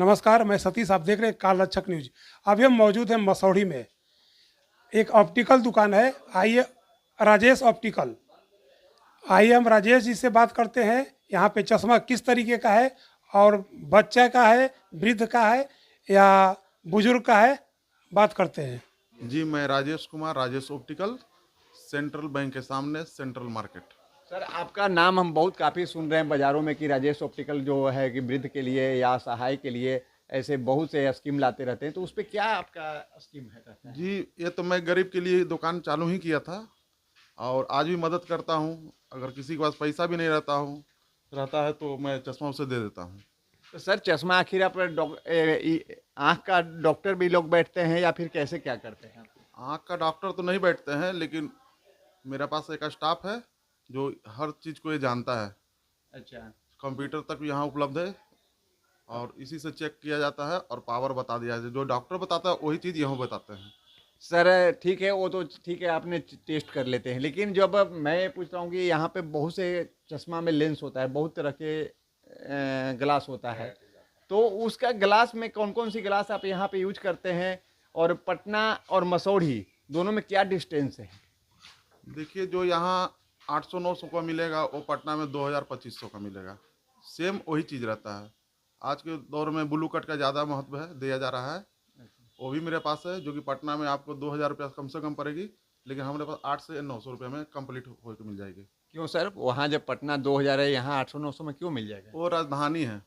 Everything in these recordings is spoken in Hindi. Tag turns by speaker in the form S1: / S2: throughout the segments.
S1: नमस्कार, मैं सतीश। आप देख रहे हैं काल रक्षक न्यूज। अभी हम मौजूद हैं मसौढ़ी में। एक ऑप्टिकल दुकान है। आइए, राजेश ऑप्टिकल। आइए हम राजेश जी से बात करते हैं। यहाँ पे चश्मा किस तरीके का है और बच्चा का है, वृद्ध का है या बुजुर्ग का है, बात करते हैं।
S2: जी, मैं Rajesh Kumar, Rajesh optical, central bank के सामने, सेंट्रल मार्केट।
S3: सर, आपका नाम हम बहुत काफ़ी सुन रहे हैं बाज़ारों में कि राजेश ऑप्टिकल जो है कि वृद्ध के लिए या असहाय के लिए ऐसे बहुत से स्कीम लाते रहते हैं, तो उस पे क्या आपका स्कीम है रहता है?
S2: जी, ये तो मैं गरीब के लिए दुकान चालू ही किया था और आज भी मदद करता हूँ। अगर किसी के पास पैसा भी नहीं रहता है तो मैं चश्मा उसे दे देता हूँ।
S3: तो सर, चश्मा आखिर आप आँख का डॉक्टर भी लोग बैठते हैं या फिर कैसे क्या करते हैं?
S2: आँख का डॉक्टर तो नहीं बैठते हैं, लेकिन मेरे पास एक स्टाफ है जो हर चीज़ को ये जानता है।
S3: अच्छा।
S2: कंप्यूटर तक भी यहाँ उपलब्ध है और इसी से चेक किया जाता है और पावर बता दिया जाता है। जो डॉक्टर बताता है वही चीज़ यहाँ बताते हैं।
S3: सर ठीक है, वो तो ठीक है, आपने टेस्ट कर लेते हैं, लेकिन जब अब मैं पूछ रहा हूँ कि यहाँ पे बहुत से चश्मा में लेंस होता है, बहुत तरह के ग्लास होता है, तो उसका ग्लास में कौन कौन सी ग्लास आप यहाँ पे यूज करते हैं और पटना और मसौढ़ी दोनों में क्या डिस्टेंस है?
S2: देखिए, जो यहाँ 800-900 का मिलेगा वो पटना में 2000-2500 का मिलेगा। सेम वही चीज़ रहता है। आज के दौर में ब्लू कट का ज़्यादा महत्व है, दिया जा रहा है। वो भी मेरे पास है, जो कि पटना में आपको 2000 रुपया कम से कम पड़ेगी, लेकिन हमारे पास 8 से 900 रुपये में कंप्लीट होकर मिल जाएगी।
S3: क्यों सर, वहाँ जब पटना 2000 है, यहाँ 800-900 में क्यों मिल जाएगा?
S2: वो राजधानी है,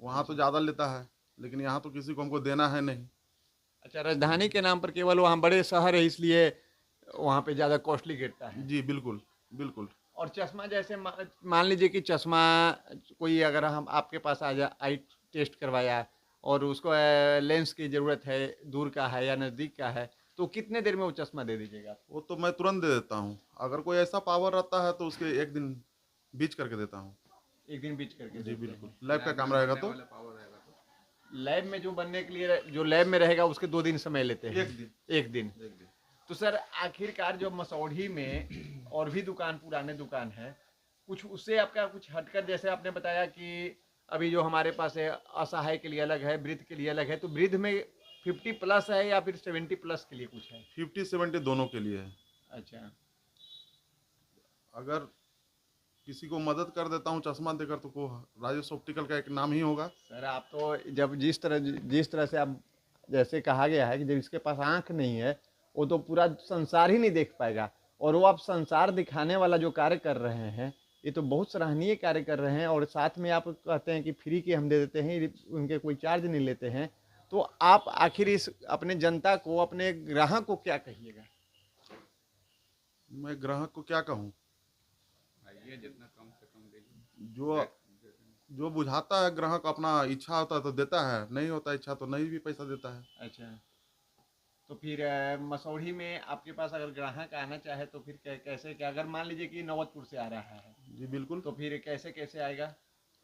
S2: वहाँ तो ज़्यादा लेता है, लेकिन यहाँ तो किसी को हमको देना है नहीं।
S3: अच्छा, राजधानी के नाम पर केवल वहाँ बड़े शहर है इसलिए वहाँ पे ज़्यादा कॉस्टली गिरता है।
S2: जी बिल्कुल, बिल्कुल।
S3: और चश्मा जैसे मान लीजिए कि चश्मा कोई अगर हम आपके पास आ जा आई टेस्ट करवाया और उसको लेंस की ज़रूरत है, दूर का है या नज़दीक का है, तो कितने देर में वो चश्मा दे दीजिएगा?
S2: वो तो मैं तुरंत दे देता हूँ। अगर कोई ऐसा पावर रहता है तो उसके एक दिन बीच करके देता हूँ।
S3: एक दिन बीच करके
S2: जी
S3: देते हैं।
S2: बिल्कुल, लैब का काम रहेगा तो
S3: लैब में जो बनने के लिए जो लैब में रहेगा उसके 2 दिन समय लेते हैं।
S2: एक दिन।
S3: एक दिन। तो सर, आखिरकार जो मसौढ़ी में और भी दुकान, पुराने दुकान है, कुछ उससे आपका कुछ हटकर, जैसे आपने बताया कि अभी जो हमारे पास है असहाय के लिए अलग है, वृद्ध के लिए अलग है, तो वृद्ध में 50 प्लस है या फिर 70 प्लस के लिए कुछ है?
S2: 50-70 दोनों के लिए है।
S3: अच्छा।
S2: अगर किसी को मदद कर देता हूँ चश्मा देकर तो को राजेश ऑप्टिकल का एक नाम ही होगा।
S3: सर, आप तो जब जिस तरह से आप, जैसे कहा गया है कि जब इसके पास आंख नहीं है वो तो पूरा संसार ही नहीं देख पाएगा, और वो आप संसार दिखाने वाला जो कार्य कर रहे हैं, ये तो बहुत सराहनीय कार्य कर रहे हैं, और साथ में आप कहते हैं कि फ्री के हम दे देते हैं, उनके कोई चार्ज नहीं लेते हैं, तो आप आखिर इस अपने जनता को, अपने ग्राहक को क्या कहिएगा?
S2: मैं ग्राहक को क्या कहूँ,
S4: जितना कम से कम दीजिए।
S2: जो जो बुझाता है ग्राहक, अपना इच्छा होता है तो देता है, नहीं होता इच्छा तो नहीं भी पैसा देता है।
S3: अच्छा, तो फिर मसौढ़ी में आपके पास अगर ग्राहक आना चाहे तो फिर कैसे क्या, अगर मान लीजिए कि नौबतपुर से आ रहा है
S2: जी बिल्कुल,
S3: तो फिर कैसे कैसे आएगा?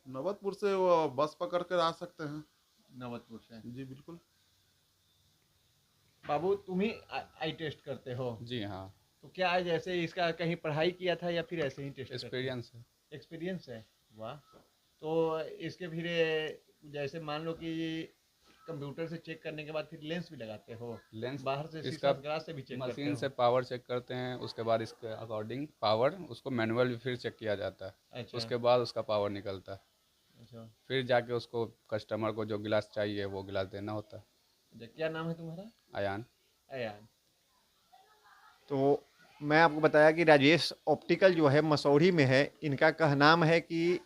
S2: नवतपुर से वो बस पकड़ कर आ सकते हैं।
S3: नौबतपुर से।
S2: जी बिल्कुल।
S3: बाबू, तुम ही आई टेस्ट करते हो?
S4: जी हाँ,
S3: तो क्या है, जैसे इसका कहीं पढ़ाई किया था या फिर ऐसे ही टेस्ट?
S4: एक्सपीरियंस है।
S3: एक्सपीरियंस है। वाह। तो इसके फिर जैसे मान लो कि कंप्यूटर से चेक करने के बाद फिर लेंस भी लगाते हो?
S4: लेंस
S3: बाहर से
S4: इसका
S3: ग्लास से भी चेक करते
S4: मशीन
S3: हो?
S4: से पावर चेक करते हैं, उसके बाद इसके अकॉर्डिंग पावर उसको मैनुअल भी फिर चेक किया जाता है।
S3: अच्छा।
S4: उसके बाद उसका पावर निकलता है,
S3: अच्छा।
S4: फिर जाके उसको कस्टमर को जो गिलास चाहिए वो गिलास देना होता है।
S3: अच्छा, क्या नाम है तुम्हारा?
S4: अयान।
S3: अयान। तो मैं आपको बताया कि राजेश ऑप्टिकल जो है मसौढ़ी में है। इनका कहनाम है कि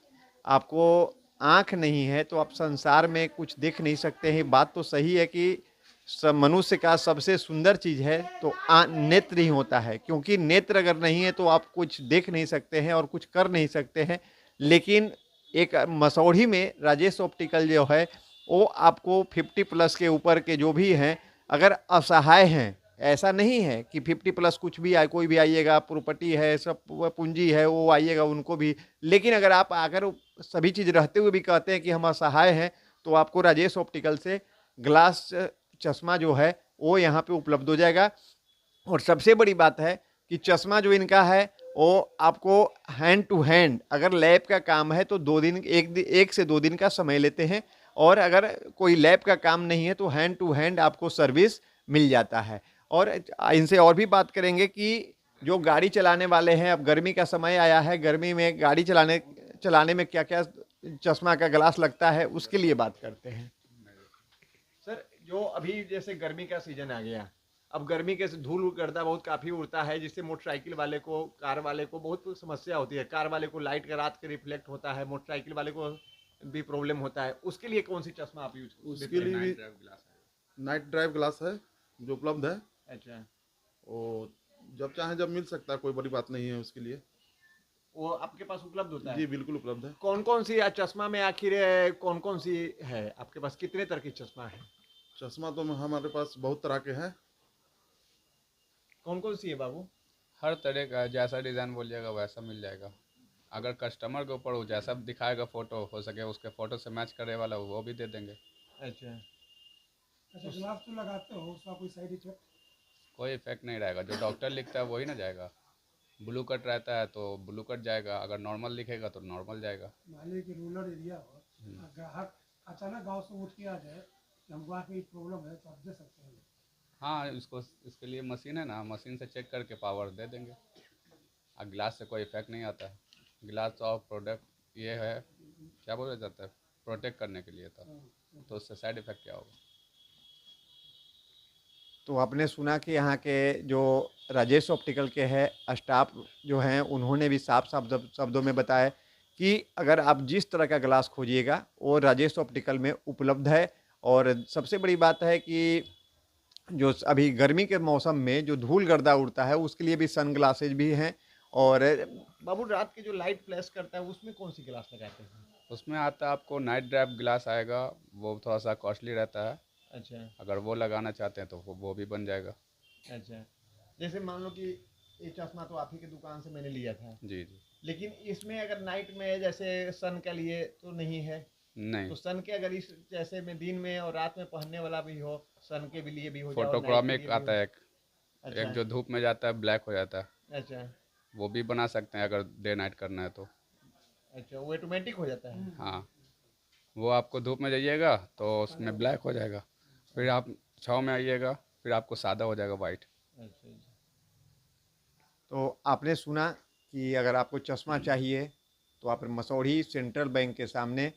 S3: आपको आँख नहीं है तो आप संसार में कुछ देख नहीं सकते हैं। बात तो सही है कि मनुष्य का सबसे सुंदर चीज़ है तो नेत्र ही होता है, क्योंकि नेत्र अगर नहीं है तो आप कुछ देख नहीं सकते हैं और कुछ कर नहीं सकते हैं। लेकिन एक मसौढ़ी में राजेश ऑप्टिकल जो है वो आपको 50 प्लस के ऊपर के जो भी हैं, अगर असहाय हैं, ऐसा नहीं है कि 50 प्लस कुछ भी आए, कोई भी आइएगा, प्रॉपर्टी है, सब पूंजी है, वो आइएगा उनको भी, लेकिन अगर आप अगर सभी चीज़ रहते हुए भी कहते हैं कि हम असहाय हैं, तो आपको राजेश ऑप्टिकल से ग्लास चश्मा जो है वो यहाँ पे उपलब्ध हो जाएगा। और सबसे बड़ी बात है कि चश्मा जो इनका है वो आपको हैंड टू हैंड, अगर लैब का काम है तो 2 दिन, 1 से 2 दिन का समय लेते हैं, और अगर कोई लैब का काम नहीं है तो हैंड टू हैंड आपको सर्विस मिल जाता है। और इनसे और भी बात करेंगे कि जो गाड़ी चलाने वाले हैं, अब गर्मी का समय आया है, गर्मी में गाड़ी चलाने में क्या क्या चश्मा का ग्लास लगता है उसके लिए बात करते हैं। सर, जो अभी जैसे गर्मी का सीजन आ गया, अब गर्मी के धूल गर्दा बहुत काफ़ी उड़ता है, जिससे मोटरसाइकिल वाले को, कार वाले को बहुत समस्या होती है। कार वाले को लाइट का रात के रिफ्लेक्ट होता है, मोटरसाइकिल वाले को भी प्रॉब्लम होता है। उसके लिए कौन सी चश्मा आप यूज
S2: उसके लिए भी नाइट ड्राइव ग्लास है जो उपलब्ध है।
S3: अच्छा,
S2: और जब चाहे जब मिल सकता है, कोई बड़ी बात नहीं है उसके लिए।
S3: वो आपके पास उपलब्ध होता है?
S2: जी बिल्कुल उपलब्ध है।
S3: कौन कौन सी चश्मा में आखिर कौन कौन सी है आपके पास? कितने तरह की चश्मा है?
S2: चश्मा तो हमारे पास बहुत तरह के हैं।
S3: कौन कौन सी है बाबू?
S4: हर तरह का जैसा डिज़ाइन बोलिएगा वैसा मिल जाएगा। अगर कस्टमर के ऊपर वो जैसा दिखाएगा फ़ोटो, हो सके उसके फ़ोटो से मैच करे वाला वो भी दे देंगे।
S3: अच्छा,
S1: अच्छा, ग्लास तो लगाते हो, उसका कोई साइड इफेक्ट?
S4: कोई इफेक्ट नहीं रहेगा, जो डॉक्टर लिखता है वही ना जाएगा। ब्लू कट रहता है तो ब्लू कट जाएगा, अगर नॉर्मल लिखेगा तो नॉर्मल जाएगा।
S1: मान लीजिए कि रूरल एरिया हो, ग्राहक अचानक गांव से उठ के आ जाए कि हमको आके ये प्रॉब्लम है, तो आप दे सकते हैं?
S4: हाँ, इसके लिए मशीन है ना, मशीन से चेक करके पावर दे देंगे। अब ग्लास से कोई इफेक्ट नहीं आता है। ग्लास और प्रोडक्ट ये है, क्या बोला जाता है, प्रोटेक्ट करने के लिए था, तो उससे साइड इफेक्ट क्या होगा।
S3: तो आपने सुना कि यहाँ के जो राजेश ऑप्टिकल के है स्टाफ जो हैं, उन्होंने भी साफ साफ शब्दों में बताया कि अगर आप जिस तरह का ग्लास खोजिएगा वो राजेश ऑप्टिकल में उपलब्ध है। और सबसे बड़ी बात है कि जो अभी गर्मी के मौसम में जो धूल गर्दा उड़ता है उसके लिए भी सन ग्लासेज भी हैं। और बाबू, रात के जो लाइट फ्लैश करता है उसमें कौन सी ग्लास लगाते हैं?
S4: उसमें आता है आपको नाइट ड्राइव ग्लास आएगा, वो थोड़ा सा कॉस्टली रहता है।
S3: अच्छा
S4: अगर वो लगाना चाहते हैं तो वो भी बन जाएगा।
S3: अच्छा, जैसे मान लो कि ये चश्मा तो आप ही की दुकान से मैंने लिया था,
S4: जी जी।
S3: लेकिन इसमें अगर नाइट में जैसे सन के लिए तो नहीं है,
S4: नहीं,
S3: तो सन के अगर इस जैसे में दिन में और रात में पहनने वाला भी हो, सन के भी लिए भी हो जाए और नाइट के
S4: फोटोक्रोमिक
S3: लिए भी
S4: आता
S3: हो।
S4: है एक
S3: अच्छा
S4: एक जो धूप में जाता है ब्लैक हो जाता है,
S3: अच्छा
S4: वो भी बना सकते हैं अगर डे नाइट करना है तो।
S3: अच्छा, वो ऑटोमेटिक हो जाता है?
S4: हाँ, वो आपको धूप में जाइएगा तो उसमें ब्लैक हो जाएगा, फिर आप छाँव में आइएगा फिर आपको सादा हो जाएगा वाइट।
S3: अच्छा अच्छा। तो आपने सुना कि अगर आपको चश्मा चाहिए तो आप मसौढ़ी सेंट्रल बैंक के सामने,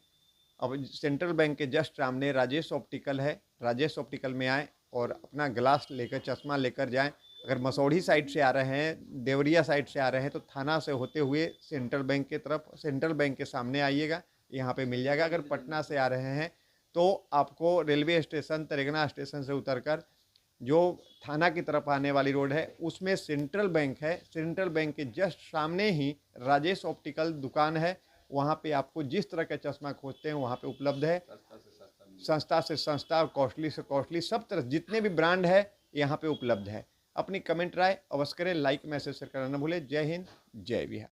S3: अब सेंट्रल बैंक के जस्ट सामने राजेश ऑप्टिकल है, राजेश ऑप्टिकल में आएँ और अपना ग्लास लेकर, चश्मा लेकर जाएं। अगर मसौढ़ी साइड से आ रहे हैं, देवरिया साइड से आ रहे हैं, तो थाना से होते हुए सेंट्रल बैंक के तरफ, सेंट्रल बैंक के सामने आइएगा, यहाँ पे मिल जाएगा। अगर पटना से आ रहे हैं तो आपको रेलवे स्टेशन, तेलंगाना स्टेशन से उतरकर जो थाना की तरफ आने वाली रोड है उसमें सेंट्रल बैंक है, सेंट्रल बैंक के जस्ट सामने ही राजेश ऑप्टिकल दुकान है। वहाँ पे आपको जिस तरह का चश्मा खोजते हैं वहाँ पे उपलब्ध है। सस्ता से सस्ता और कॉस्टली से कॉस्टली सब तरह जितने भी ब्रांड है यहाँ पे उपलब्ध है। अपनी कमेंट राय अवश्य करें, लाइक मैसेज शेयर करना न भूलें। जय हिंद, जय बिहार।